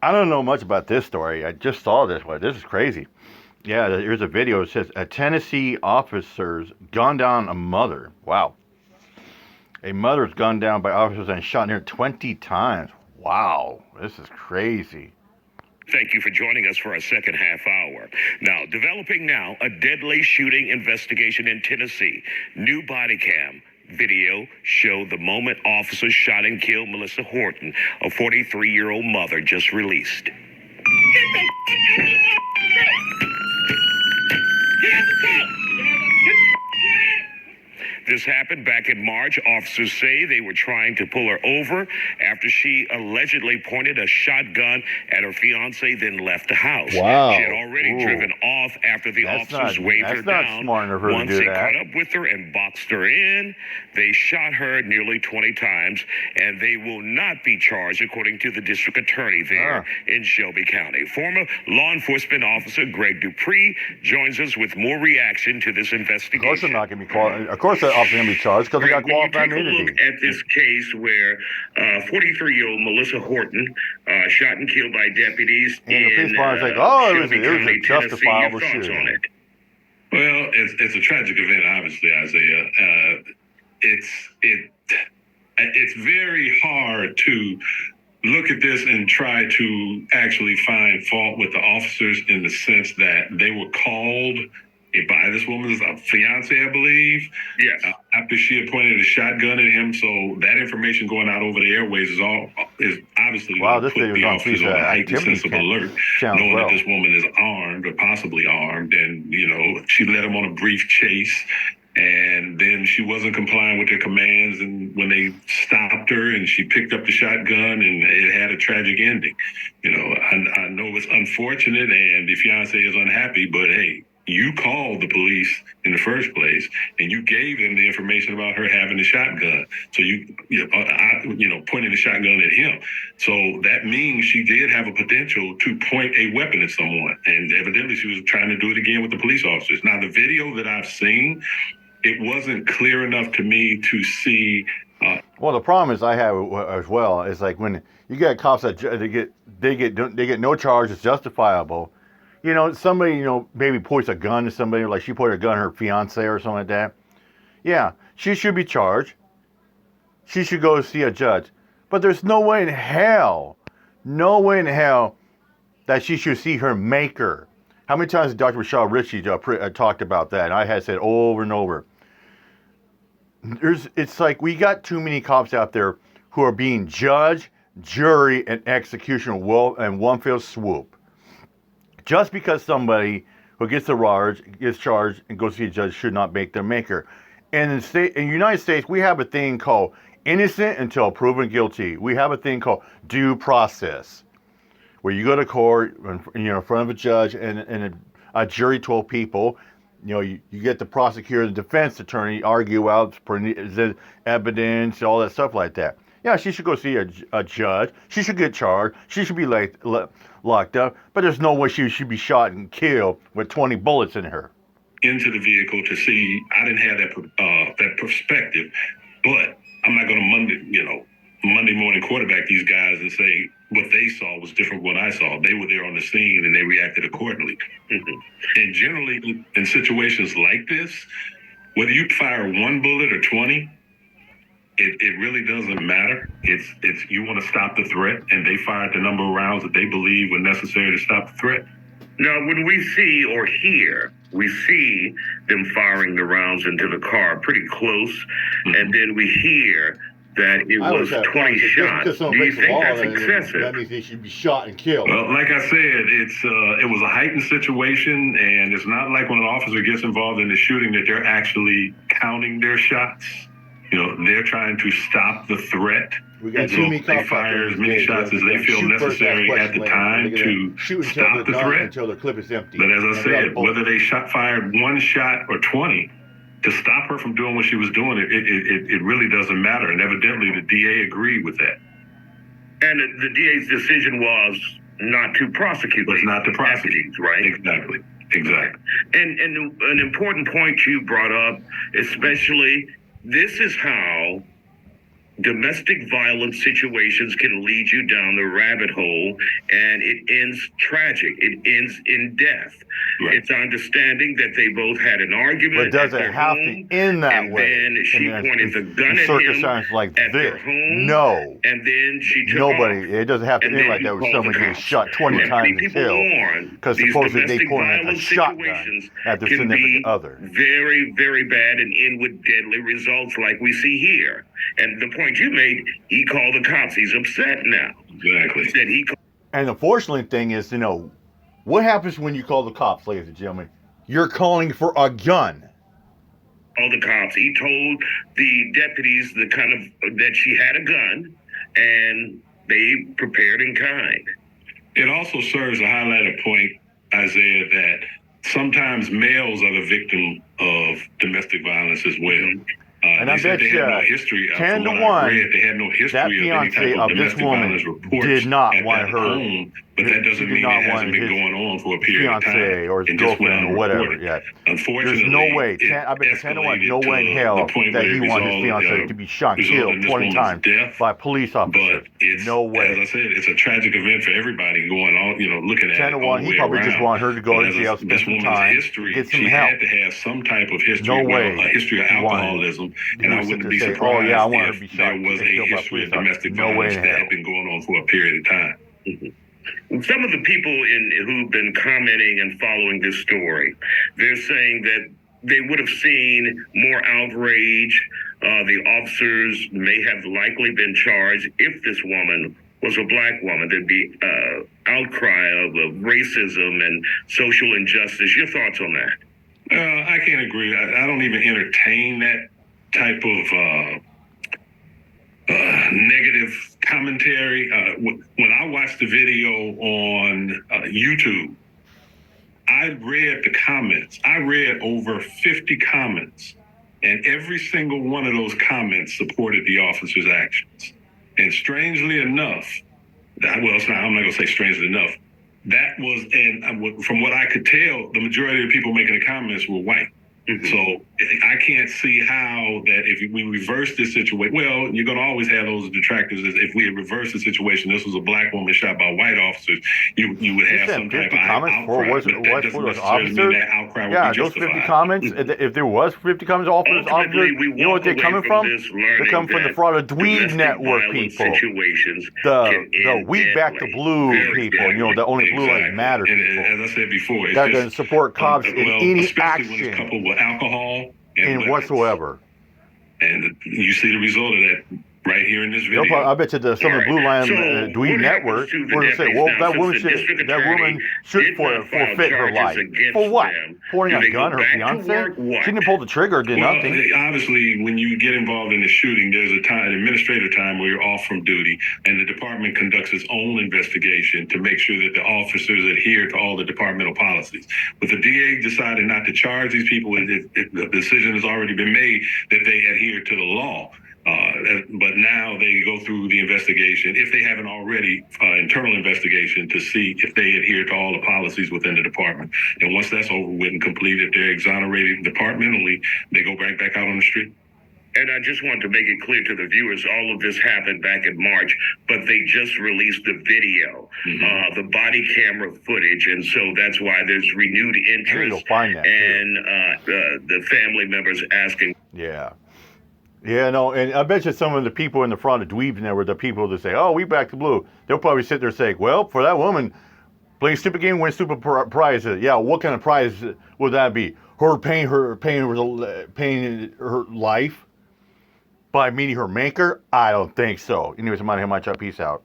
I don't know much about this story. I just saw this one. This is crazy. Yeah, here's a video. It says a Tennessee officers gunned down a mother. Wow. A mother is gunned down by officers and shot near 20 times. Wow. This is crazy. Thank you for joining us for our second half hour. Now, developing now, a deadly shooting investigation in Tennessee. New body cam video show the moment officers shot and killed Melissa Horton, a 43-year-old mother, just released. This happened back in March. Officers say they were trying to pull her over after she allegedly pointed a shotgun at her fiance, then left the house. Wow. She had already driven off after the officers waved her down. Smart of her Once to do they that. caught up with her and boxed her in, they shot her nearly 20 times, and they will not be charged, according to the district attorney there in Shelby County. Former law enforcement officer Greg Dupree joins us with more reaction to this investigation. Of course, they're not going to be qualified. Of course, the officer going to be charged because they got qualified Take a look immunity. at this case where 43-year-old Melissa Horton shot and killed by deputies And the in police department's like, oh, it was Shelby a County, justifiable Tennessee. Your thoughts on shooting. it? Well, it's a tragic event, obviously, Isaiah. It's very hard to look at this and try to actually find fault with the officers in the sense that they were called by this woman's fiance, I believe. Yes. After she had pointed a shotgun at him, so that information going out over the airways is obviously going to put the officers on a heightened sense of alert, knowing that this woman is armed or possibly armed, and she led him on a brief chase. And then she wasn't complying with their commands, and when they stopped her, and she picked up the shotgun, and it had a tragic ending. I know it's unfortunate, and the fiance is unhappy, but hey, you called the police in the first place, and you gave them the information about her having the shotgun. So pointing the shotgun at him. So that means she did have a potential to point a weapon at someone, and evidently she was trying to do it again with the police officers. Now, the video that I've seen, it wasn't clear enough to me to see. Well, the problem is I have as well is like when you get cops that they get no charge, it's justifiable. Somebody maybe points a gun to somebody, like she pointed a gun at her fiance or something like that. Yeah, she should be charged. She should go see a judge. But there's no way in hell that she should see her maker. How many times did Dr. Michelle Ritchie talked about that? And I had said over and over. It's like we got too many cops out there who are being judge, jury, and execution in one fell swoop. Just because somebody who gets charged and goes to see a judge should not make their maker. And in the United States, we have a thing called innocent until proven guilty. We have a thing called due process, where you go to court in front of a judge and a jury 12 people. You get the prosecutor and the defense attorney argue out evidence, all that stuff like that. Yeah, she should go see a judge. She should get charged. She should be locked up. But there's no way she should be shot and killed with 20 bullets in her. Into the vehicle to see. I didn't have that perspective, but I'm not going to Monday morning quarterback these guys and say what they saw was different from what I saw. They were there on the scene and they reacted accordingly. And generally, in situations like this, whether you fire one bullet or 20. It really doesn't matter. It's you want to stop the threat, and they fired the number of rounds that they believe were necessary to stop the threat. Now, when we see them firing the rounds into the car pretty close, and then we hear that it was 20 shots. Do you think that's excessive? That means they should be shot and killed. Well, like I said, it was a heightened situation, and it's not like when an officer gets involved in the shooting that they're actually counting their shots. They're trying to stop the threat. They fire as many shots as they feel necessary at the time to stop the threat. Until the clip is empty. But as I said, whether they fired one shot or 20, to stop her from doing what she was doing, it really doesn't matter. And evidently the DA agreed with that. And the DA's decision was not to prosecute. Was not to prosecute, right? Exactly. And an important point you brought up, especially, this is how domestic violence situations can lead you down the rabbit hole, and it ends tragic. It ends in death. Right. It's understanding that they both had an argument. But does it have to end that way? And then she pointed the gun at him like at this. their home. No. And then she took Nobody. off. It doesn't have to end like that with somebody getting shot 20 times and killed. Because supposedly they pointed a shotgun at their significant other. Very, very bad and end with deadly results like we see here. And the point you made, he called the cops. He's upset now. Exactly. Said he and the fortunate thing is, what happens when you call the cops, ladies and gentlemen? You're calling for a gun. All the cops. He told the deputies that she had a gun, and they prepared in kind. It also serves to highlight a point, Isaiah, that sometimes males are the victim of domestic violence as well. And I bet you, no history, 10 to 1, they had no history that of any fiance type of this woman did not want her. Home, but that doesn't mean it hasn't been going on for a period of time. Fiance or his girlfriend or whatever. Yeah. Unfortunately, there's no way. I bet you 10 to 1, no way in hell that he wanted his fiance to be shot and killed 20 times by police officers. No way. As I said, it's a tragic event for everybody going on. Looking at 10 to 1, he probably just wanted her to go to jail, spend some time, get some help. She had to have some type of history. No way. A history of alcoholism, and I wouldn't be surprised if there was a history of domestic violence that had been going on for a period of time. Some of the people who've been commenting and following this story, they're saying that they would have seen more outrage. The officers may have likely been charged if this woman was a black woman. There'd be outcry of racism and social injustice. Your thoughts on that? I can't agree. I don't even entertain that type of negative commentary. When I watched the video on YouTube, I read the comments. I read over 50 comments, and every single one of those comments supported the officer's actions. And strangely enough, I'm not going to say strangely enough, that was, and from what I could tell, the majority of the people making the comments were white. Mm-hmm. So I can't see how that if we reverse this situation, well, you're going to always have those detractors. If we had reversed the situation, this was a black woman shot by white officers, you would have some type of outcry. But that doesn't necessarily mean that outcry would be justified. Those 50 comments, if there was 50 comments all for those officers, you know what they're coming from? They're coming from the fraud of Dweeb Network people. The We Back the Blue people, the only Blue Lives Matter people. And as I said before, that going to support cops in any action. Alcohol and whatsoever. And you see the result of that right here in this video. I bet you some of the Blue Line Dweeb Network were going to say, well, that woman should forfeit her life. For what? Pointing a gun at her fiance? She didn't pull the trigger or did nothing. Obviously, when you get involved in a shooting, there's an administrative time where you're off from duty, and the department conducts its own investigation to make sure that the officers adhere to all the departmental policies. But the DA decided not to charge these people. The decision has already been made that they adhere to the law. But now they go through the investigation, if they haven't already, internal investigation to see if they adhere to all the policies within the department. And once that's over with and complete, if they're exonerated departmentally, they go right back out on the street. And I just want to make it clear to the viewers, all of this happened back in March, but they just released the video, the body camera footage, and so that's why there's renewed interest. You'll find that and the family members asking. Yeah, no, and I bet you some of the people in the front of Dweeb Network, the people that say, oh, we back to blue, they'll probably sit there and say, well, for that woman, playing stupid game, win stupid prizes. Yeah, what kind of prize would that be? Her paying her life by meeting her maker? I don't think so. Anyways, I'm out of here, my chat. Peace out.